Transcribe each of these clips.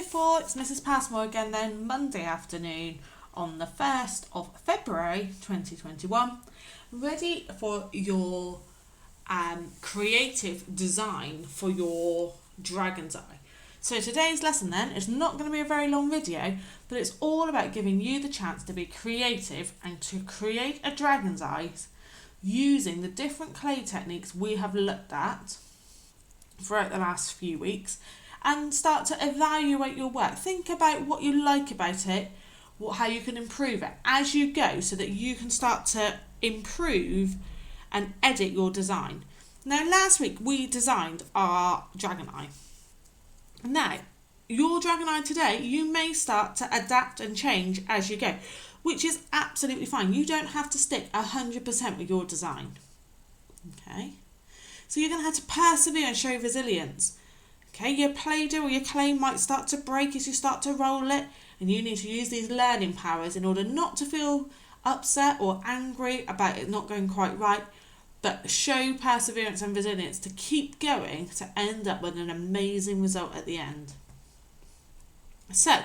beautiful, it's Mrs. Passmore again then, Monday afternoon on the 1st of February 2021, ready for your creative design for your dragon's eye. So today's lesson then is not going to be a very long video, but it's all about giving you the chance to be creative and to create a dragon's eye using the different clay techniques we have looked at throughout the last few weeks, and start to evaluate your work. Think about what you like about it, how you can improve it as you go, so that you can start to improve and edit your design. Now, last week we designed our dragon eye. Now, your dragon eye today, you may start to adapt and change as you go, which is absolutely fine. You don't have to stick 100% with your design. Okay? So you're going to have to persevere and show resilience. Okay, your Play-Doh or your clay might start to break as you start to roll it, and you need to use these learning powers in order not to feel upset or angry about it not going quite right, but show perseverance and resilience to keep going to end up with an amazing result at the end. So,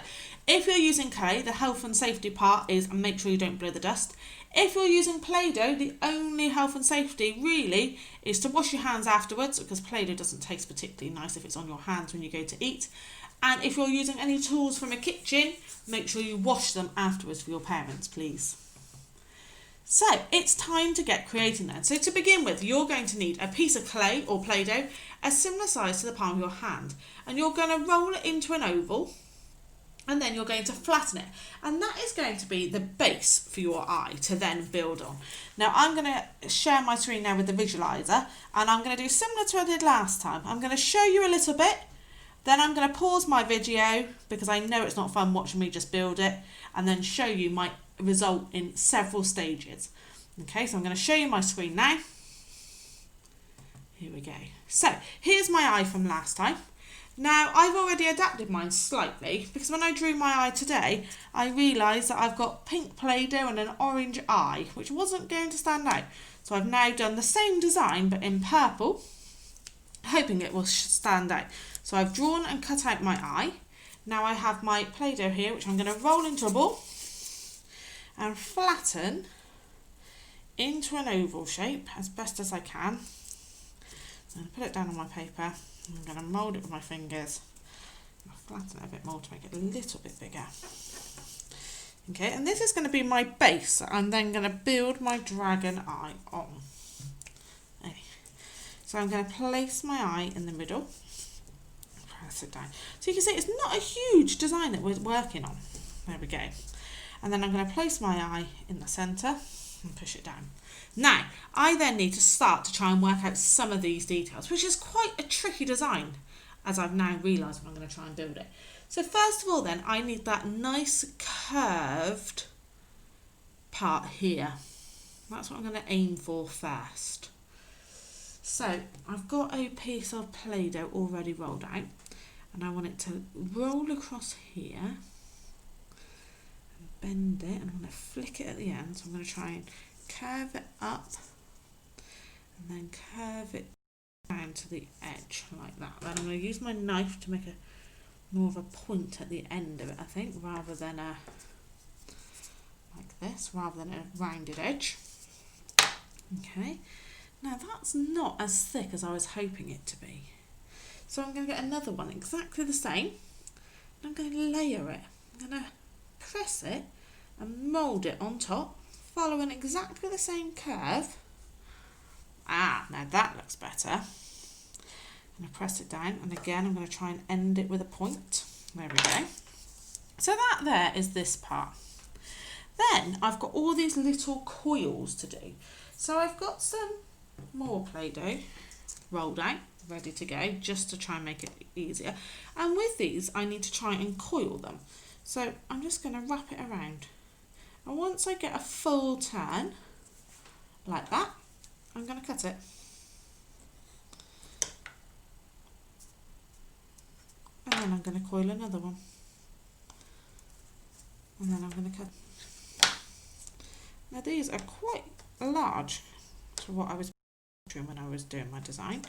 if you're using clay, the health and safety part is make sure you don't blow the dust. If you're using Play-Doh, the only health and safety really is to wash your hands afterwards, because Play-Doh doesn't taste particularly nice if it's on your hands when you go to eat. And if you're using any tools from a kitchen, make sure you wash them afterwards for your parents, please. So, it's time to get creating then. So to begin with, you're going to need a piece of clay or Play-Doh, a similar size to the palm of your hand. And you're going to roll it into an oval, and then you're going to flatten it. And that is going to be the base for your eye to then build on. Now, I'm going to share my screen now with the visualizer, and I'm going to do similar to what I did last time. I'm going to show you a little bit, then I'm going to pause my video because I know it's not fun watching me just build it, and then show you my result in several stages. Okay, so I'm going to show you my screen now. Here we go. So here's my eye from last time. Now, I've already adapted mine slightly because when I drew my eye today, I realised that I've got pink Play-Doh and an orange eye, which wasn't going to stand out. So I've now done the same design but in purple, hoping it will stand out. So I've drawn and cut out my eye. Now I have my Play-Doh here, which I'm going to roll into a ball and flatten into an oval shape as best as I can. I'm going to put it down on my paper. I'm going to mould it with my fingers. I'll flatten it a bit more to make it a little bit bigger. Okay, and this is going to be my base. I'm then going to build my dragon eye on. Okay. So I'm going to place my eye in the middle. Press it down. So you can see it's not a huge design that we're working on. There we go. And then I'm going to place my eye in the centre and push it down. Now, I then need to start to try and work out some of these details, which is quite a tricky design, as I've now realised when I'm going to try and build it. So first of all then, I need that nice curved part here. That's what I'm going to aim for first. So I've got a piece of Play-Doh already rolled out, and I want it to roll across here, and bend it, and I'm going to flick it at the end. So I'm going to try and curve it up and then curve it down to the edge like that. Then I'm going to use my knife to make a more of a point at the end of it, I think, rather than a like this, rather than a rounded edge. Okay, now that's not as thick as I was hoping it to be, so I'm going to get another one exactly the same, and I'm going to layer it. I'm going to press it and mould it on top, following exactly the same curve. Now that looks better. I'm going to press it down, and again I'm going to try and end it with a point. There we go. So that there is this part. Then I've got all these little coils to do. So I've got some more Play-Doh rolled out, ready to go, just to try and make it easier. And with these I need to try and coil them. So I'm just going to wrap it around. And once I get a full turn, like that, I'm going to cut it. And then I'm going to coil another one. And then I'm going to cut. Now these are quite large to what I was doing when I was doing my design,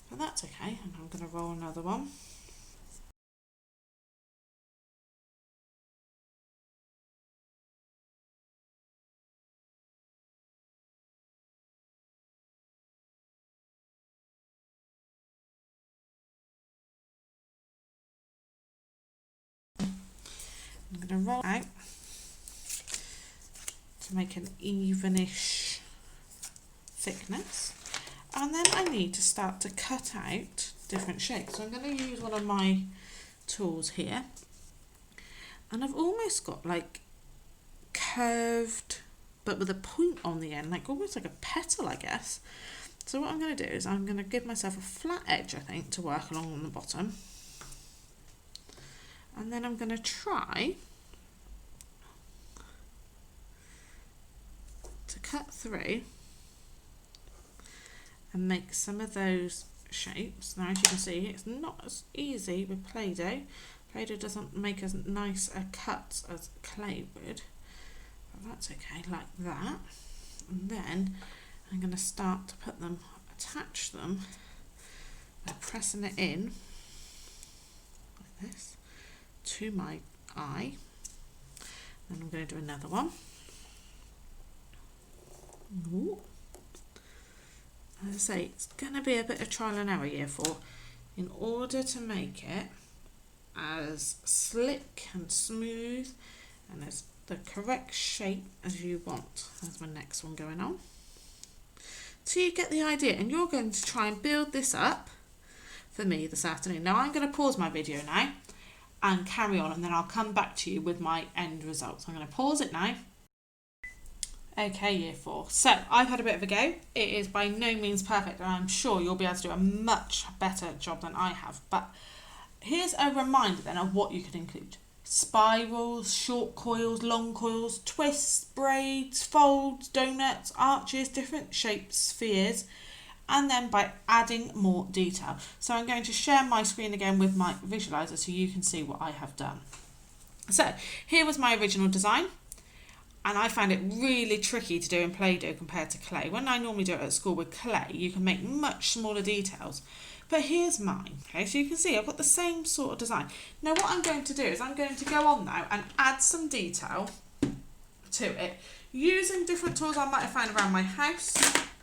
but that's okay. And I'm going to roll another one. I'm going to roll out to make an evenish thickness, and then I need to start to cut out different shapes. So I'm going to use one of my tools here, and I've almost got like curved but with a point on the end, like almost like a petal, I guess. So what I'm going to do is I'm going to give myself a flat edge, I think, to work along on the bottom, and then I'm going to try to cut through and make some of those shapes. Now, as you can see, it's not as easy with Play-Doh. Play-Doh doesn't make as nice a cut as clay would, but that's okay, like that. And then I'm going to start to put them, attach them by pressing it in like this to my eye. Then I'm going to do another one. Ooh. As I say, it's going to be a bit of trial and error year 4 in order to make it as slick and smooth and as the correct shape as you want. There's my next one going on. So you get the idea, and you're going to try and build this up for me this afternoon. Now I'm going to pause my video now and carry on, and then I'll come back to you with my end results. I'm going to pause it now. Okay, year 4. So I've had a bit of a go. It is by no means perfect, and I'm sure you'll be able to do a much better job than I have. But here's a reminder then of what you could include. Spirals, short coils, long coils, twists, braids, folds, donuts, arches, different shapes, spheres, and then by adding more detail. So I'm going to share my screen again with my visualizer so you can see what I have done. So here was my original design, and I found it really tricky to do in Play-Doh compared to clay. When I normally do it at school with clay, you can make much smaller details. But here's mine, okay, so you can see I've got the same sort of design. Now what I'm going to do is I'm going to go on now and add some detail to it using different tools I might have found around my house.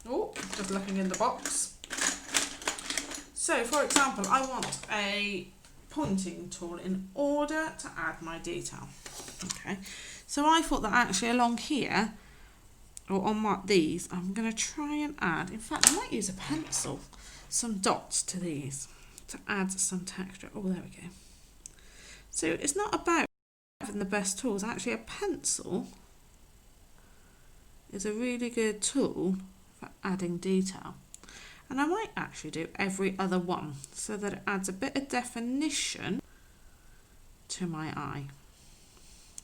Oh, just looking in the box. So for example, I want a pointing tool in order to add my detail. Okay, so I thought that actually along here, or on these, I'm going to try and add, in fact I might use a pencil, some dots to these to add some texture. Oh, there we go. So it's not about having the best tools. Actually, a pencil is a really good tool for adding detail. And I might actually do every other one so that it adds a bit of definition to my eye.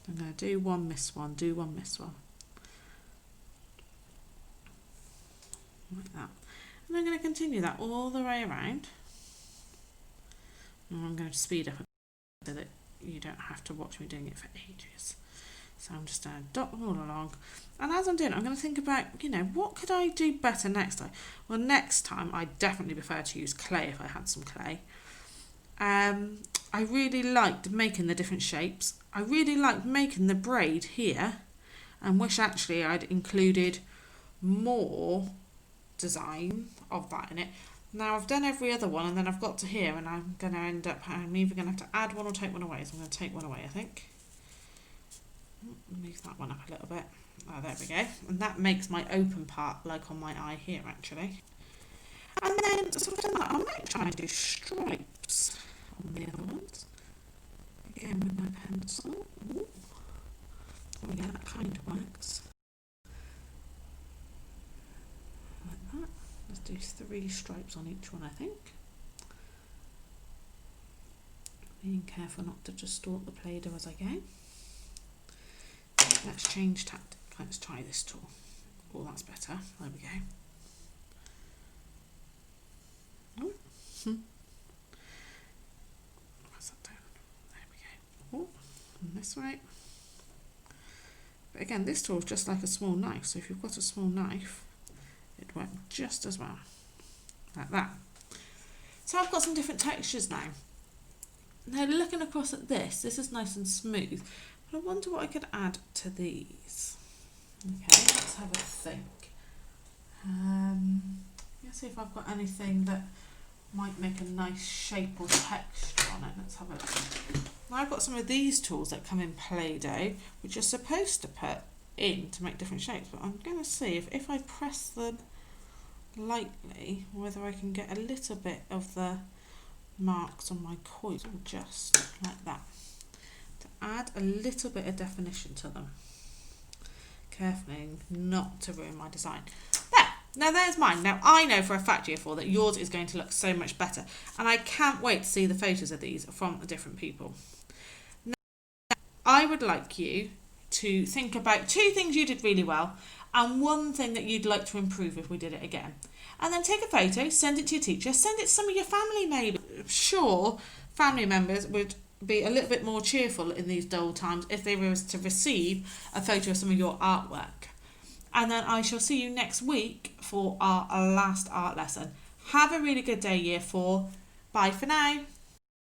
I'm going to do one, miss one, do one, miss one. Like that. And I'm going to continue that all the way around. And I'm going to speed up so that you don't have to watch me doing it for ages. So I'm just going to dot them all along. And as I'm doing it, I'm going to think about, you know, what could I do better next time? Well, next time I'd definitely prefer to use clay if I had some clay. I really liked making the different shapes. I really liked making the braid here, and wish actually I'd included more design of that in it. Now I've done every other one, and then I've got to here, and I'm going to end up, I'm either going to have to add one or take one away. So I'm going to take one away, I think. Move that one up a little bit. Oh, there we go. And that makes my open part like on my eye here, actually. And then, so I've done that. I might try and do stripes on the other ones. Again with my pencil. Ooh. Oh yeah, that kind of works. Like that. Let's do 3 stripes on each one, I think. Being careful not to distort the Play-Doh as I go. Let's change tactic. Let's try this tool. Oh, that's better. There we go. Oh. Press that down. There we go. Oh, and this way. But again, this tool is just like a small knife. So if you've got a small knife, it'd work just as well. Like that. So I've got some different textures now. Now looking across at this is nice and smooth. I wonder what I could add to these. Okay, let's have a think. Let's see if I've got anything that might make a nice shape or texture. on it. Let's have a look. Now I've got some of these tools that come in PlayDoh, which you're supposed to put in to make different shapes, but I'm going to see if I press them lightly, whether I can get a little bit of the marks on my coins, just like that, to add a little bit of definition to them. Carefully not to ruin my design. There, now there's mine. Now I know for a fact, Year 4, that yours is going to look so much better, and I can't wait to see the photos of these from the different people. Now, I would like you to think about 2 things you did really well and 1 thing that you'd like to improve if we did it again. And then take a photo, send it to your teacher, send it to some of your family maybe. I'm sure family members would be a little bit more cheerful in these dull times if they were to receive a photo of some of your artwork. And then I shall see you next week for our last art lesson. Have a really good day, Year 4. Bye for now.